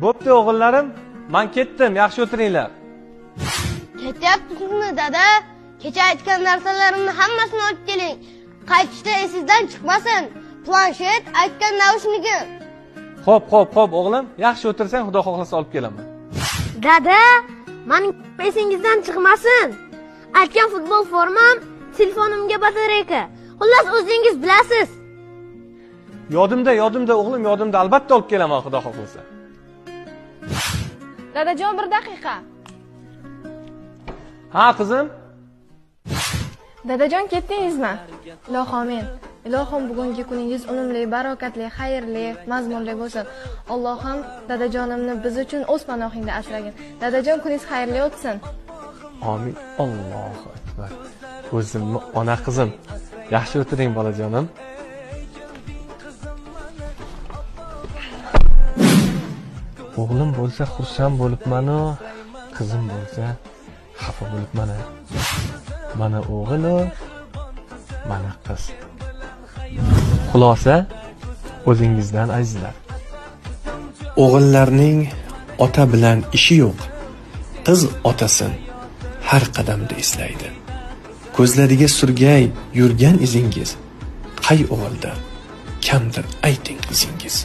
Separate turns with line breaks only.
Bo'pti o'g'illarim, men ketdim, yaxshi o'tiringlar.
Ketyapsizmi dada? Kecha aytgan narsalarimni hammasini olib keling. Qaytishda esingizdan chiqmasin. Planshet, aytgan naushnikim.
Xo'p, o'g'lim, yaxshi o'tirsang, Xudo xohlasa olib kelaman.
Dada, mening esingizdan chiqmasin. Aytgan futbol formam, telefonimga batareyka. Xullas o'zingiz bilasiz.
Yodimda o'g'lim, yodimda, albatta olib kelaman, Xudo xohlasa.
Dadajon, bir daqiqa.
Ha, qizim?
Dadajon, ketdingizmi? Iloho amin. Ilohim bugungi kuningiz unumli, barokatli, xayrli, mazmunli bo'lsin. Allohim dadajonimni biz uchun o'z panohingda asragin. Dadajon, kuningiz xayrli o'tsin.
Amin. Allohu akbar. O'zimni ona qizim. Yaxshi o'tiring bolajonim. O'g'lim bo'lsa xursand bo'libman-u, qizim bo'lsa xafa bo'libman. Mana o'g'il, mana qiz. Xulosa o'zingizdan azizlar.
O'g'illarning ota bilan ishi yo'q. Qiz otasin har qadamda eslaydi. Ko'zlariga surgay yurgan izingiz qay o'g'ildan kamdir ayting izingiz.